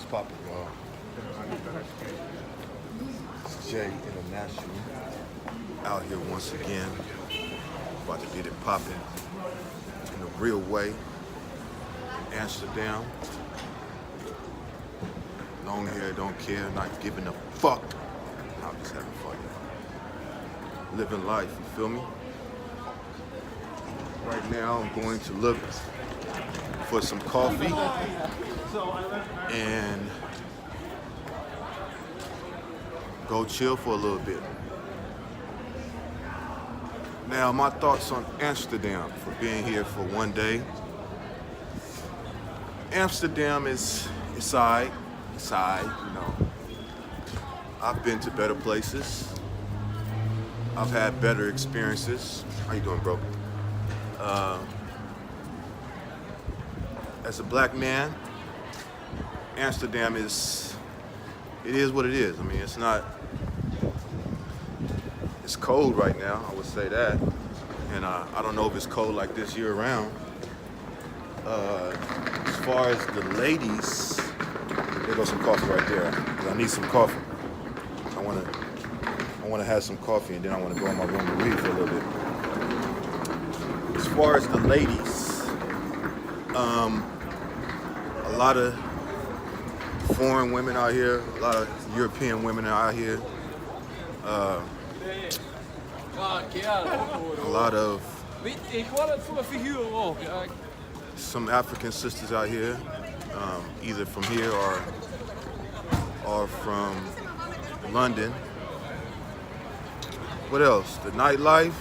popping, y'all? It's Jay International out here once again. About to get it popping in a real way. Amsterdam. Long hair, don't care, not giving a fuck. I'm just having fun, y'all. Living life, you feel me? Right now, I'm going to look for some coffee and go chill for a little bit. Now, my thoughts on Amsterdam for being here for one day. Amsterdam is alright, you know. I've been to better places. I've had better experiences. How you doing, bro? As a black man, Amsterdam it is what it is. I mean, it's cold right now, I would say that. And I don't know if it's cold like this year round. As far as the ladies, there goes some coffee right there. 'Cause I need some coffee. I wanna have some coffee and then I wanna go in my room to read for a little bit. As far as the ladies, a lot of foreign women out here, a lot of European women are out here. A lot of some African sisters out here, either from here or from London. What else? The nightlife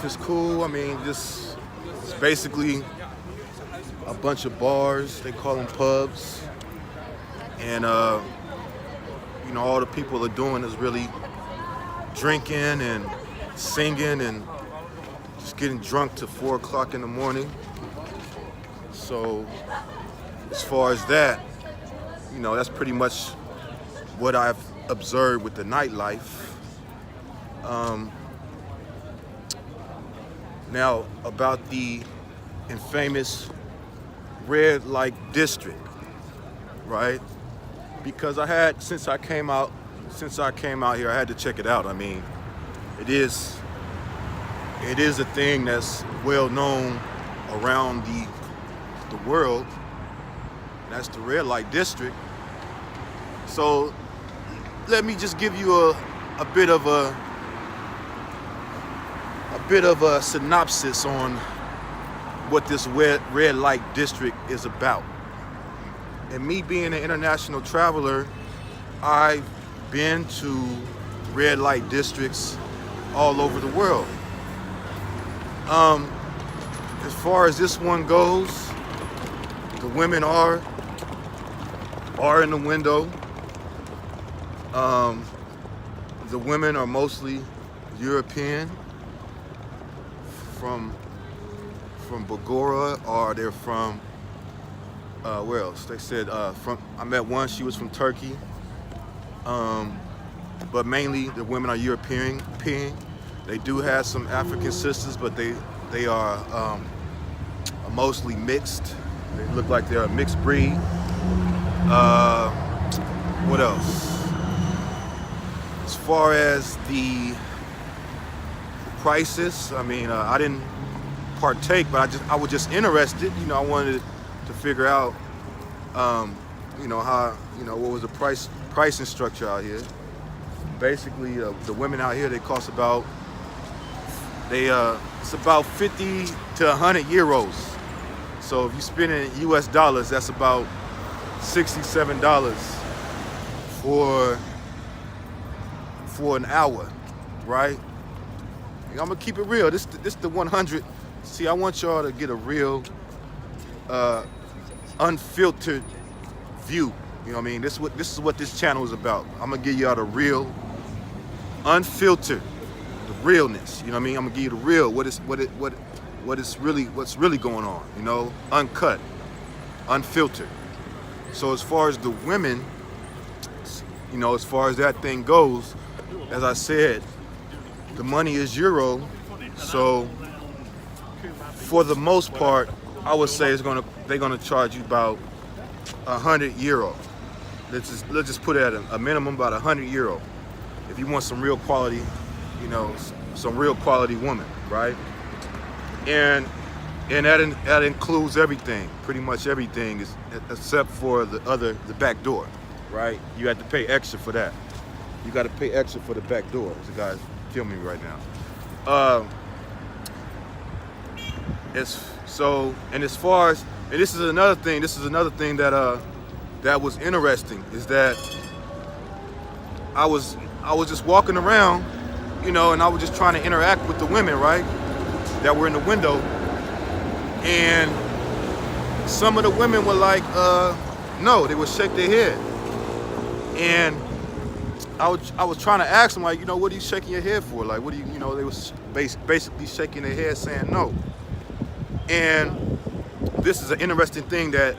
is cool. I mean, it's basically a bunch of bars. They call them pubs. And, you know, all the people are doing is really drinking and singing and just getting drunk till 4 o'clock in the morning. So, as far as that, you know, that's pretty much what I've observed with the nightlife. Now, about the infamous red light district, right? Because since I came out here, I had to check it out. I mean, it is a thing that's well known around the world. That's the red light district. So let me just give you a bit of a synopsis on what this red light district is about. And me being an international traveler, I've been to red light districts all over the world. As far as this one goes, the women are in the window. The women are mostly European from Bogora, or they're from where else? They said I met one, she was from Turkey. But mainly the women are European. They do have some African sisters, but they are mostly mixed. They look like they're a mixed breed. What else? As far as the prices, I mean, I didn't partake, but I was just interested. You know, I wanted to figure out, you know, how, you know, what was the pricing structure out here. Basically, the women out here, they cost about, it's about 50 to 100 euros. So if you spend it in US dollars, that's about $67 for an hour, right? I'm gonna keep it real. This the 100. See, I want y'all to get a real, unfiltered view. You know what I mean? This is what this channel is about. I'm gonna give y'all the real, unfiltered, the realness. You know what I mean? I'm gonna give you the real, what's really going on. You know, uncut, unfiltered. So as far as the women, you know, as far as that thing goes, as I said, the money is euro. So for the most part, I would say they're gonna charge you about €100. Let's just put it at a minimum about €100 if you want some real quality, some real quality woman, right? And that includes everything, pretty much everything, except for the back door, right? You have to pay extra for that. You got to pay extra for the back door. The guy's filming me right now. As far as, and this is another thing that was interesting, is that I was just walking around, and I was just trying to interact with the women, right, that were in the window, and some of the women were like, no, they would shake their head, and I was trying to ask them, like, what are you shaking your head for? Like, what do you, they was basically shaking their head saying no. And this is an interesting thing that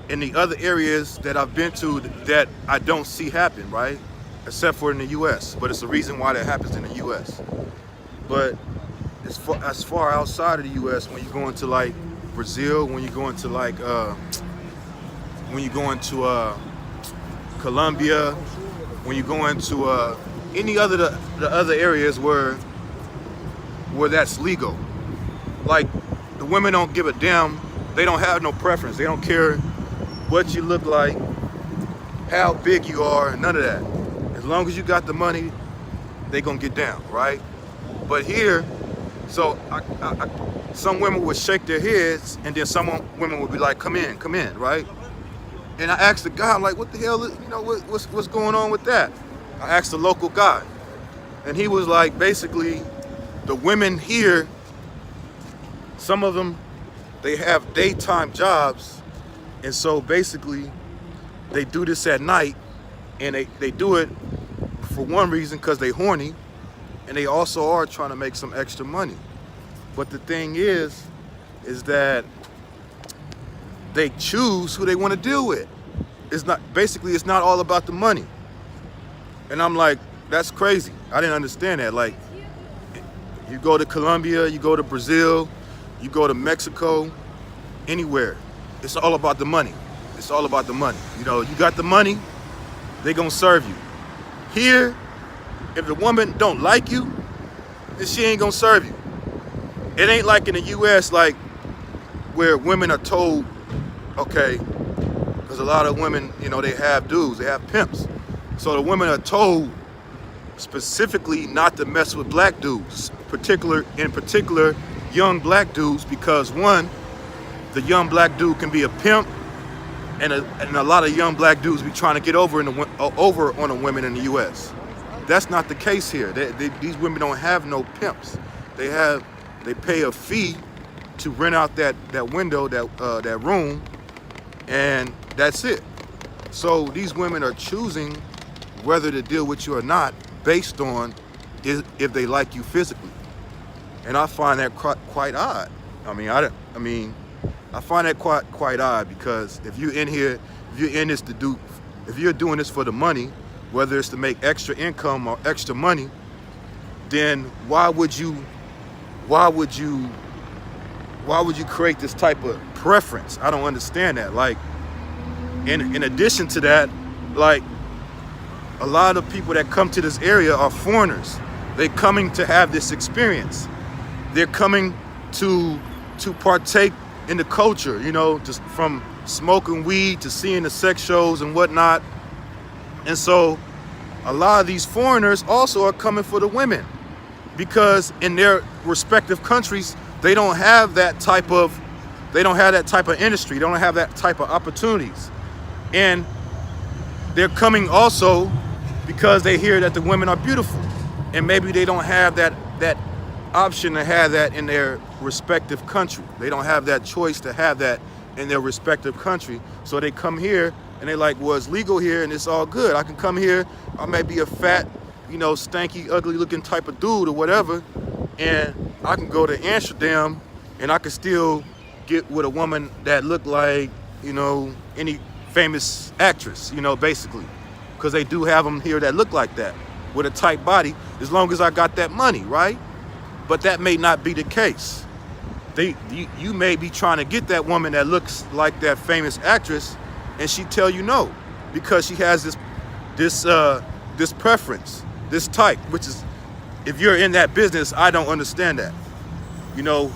in the other areas that I've been to that I don't see happen, right? Except for in the US, but it's the reason why that happens in the US. But as far outside of the US, when you go into like Brazil, when you go into like, Colombia, when you go into any other the other areas where that's legal, like the women don't give a damn. They don't have no preference. They don't care what you look like, how big you are, none of that. As long as you got the money, they gonna get down, right? But here, so some women would shake their heads, and then some women would be like, come in, right? And I asked the guy, I'm like, what the hell, what's going on with that? I asked the local guy, and he was like, basically, the women here, some of them, they have daytime jobs, and so basically, they do this at night, and they do it for one reason, because they horny, and they also are trying to make some extra money. But the thing is that they choose who they want to deal with. It's not all about the money. And I'm like, that's crazy. I didn't understand that. Like, you go to Colombia, you go to Brazil, you go to Mexico, anywhere, it's all about the money. It's all about the money. You got the money, they gonna serve you. Here, if the woman don't like you, then she ain't gonna serve you. It ain't like in the US, like, where women are told, okay, because a lot of women, they have dudes, they have pimps. So the women are told specifically not to mess with black dudes, in particular young black dudes, because one, the young black dude can be a pimp, and a lot of young black dudes be trying to get over on the women in the US. That's not the case here. These women don't have no pimps. They pay a fee to rent out that window, that room, and that's it. So these women are choosing whether to deal with you or not based on if they like you physically, and I find that quite odd. I find that quite odd, because if you're doing this for the money, whether it's to make extra income or extra money, then why would you create this type of preference? I don't understand that. Like, in addition to that, like, a lot of people that come to this area are foreigners. They're coming to have this experience. They're coming to partake in the culture, just from smoking weed to seeing the sex shows and whatnot. And so a lot of these foreigners also are coming for the women, because in their respective countries, they don't have that type of industry. They don't have that type of opportunities. And they're coming also because they hear that the women are beautiful, and maybe they don't have that option to have that in their respective country. They don't have that choice to have that in their respective country. So they come here and they're like, well, it's legal here and it's all good. I can come here, I may be a fat, stanky, ugly looking type of dude or whatever, and I can go to Amsterdam and I can still get with a woman that look like, any famous actress, basically. Because they do have them here that look like that, with a tight body, as long as I got that money, right? But that may not be the case. you may be trying to get that woman that looks like that famous actress, and she tell you no because she has this preference, this type, which is, if you're in that business, I don't understand that. You know,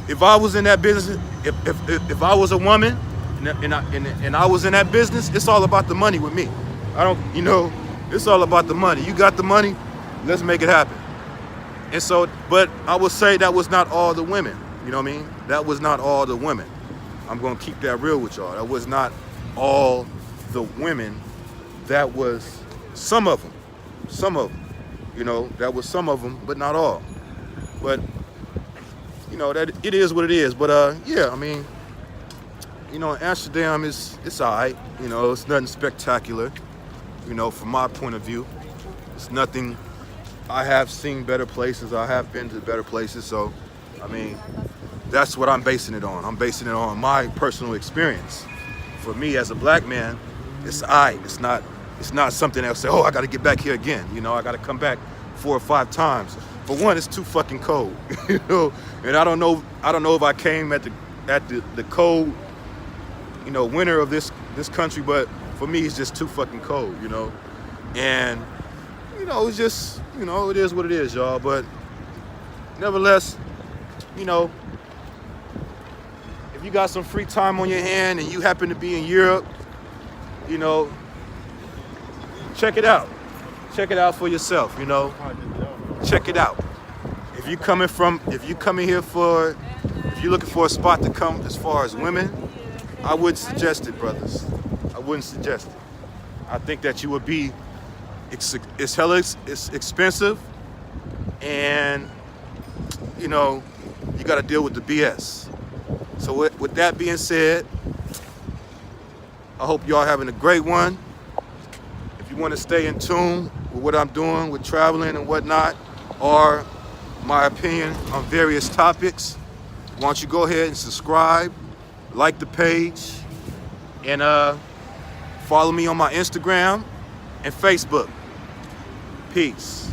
if I was in that business, if I was a woman and I was in that business, it's all about the money with me. I don't, you know, it's all about the money. You got the money, let's make it happen. And so, but I would say that was not all the women. You know what I mean? That was not all the women. I'm gonna keep that real with y'all. That was not all the women. That was some of them. Some of them. You know, that was some of them, but not all. But you know, that it is what it is. But yeah, I mean, you know, Amsterdam it's alright. You know, it's nothing spectacular. You know, from my point of view, it's nothing. I have seen better places. I have been to better places. So, I mean, that's what I'm basing it on. I'm basing it on my personal experience. For me as a black man, it's alright. It's not something that'll say, oh, I got to get back here again. You know, I got to come back 4 or 5 times. For one, it's too fucking cold. You know, and I don't know if I came at the cold, you know, winter of this country, but for me, it's just too fucking cold. You know, and you know, it's just, you know, it is what it is, y'all. But nevertheless, you know, if you got some free time on your hand and you happen to be in Europe, you know, check it out. Check it out for yourself, you know. Check it out. If you're looking for a spot to come as far as women, I wouldn't suggest it, brothers. I wouldn't suggest it. I think that you would be, it's expensive, and you know, you got to deal with the BS. So with that being said, I hope y'all having a great one. If you want to stay in tune with what I'm doing with traveling and whatnot, or my opinion on various topics, why don't you go ahead and subscribe, like the page, and follow me on my Instagram and Facebook. Peace.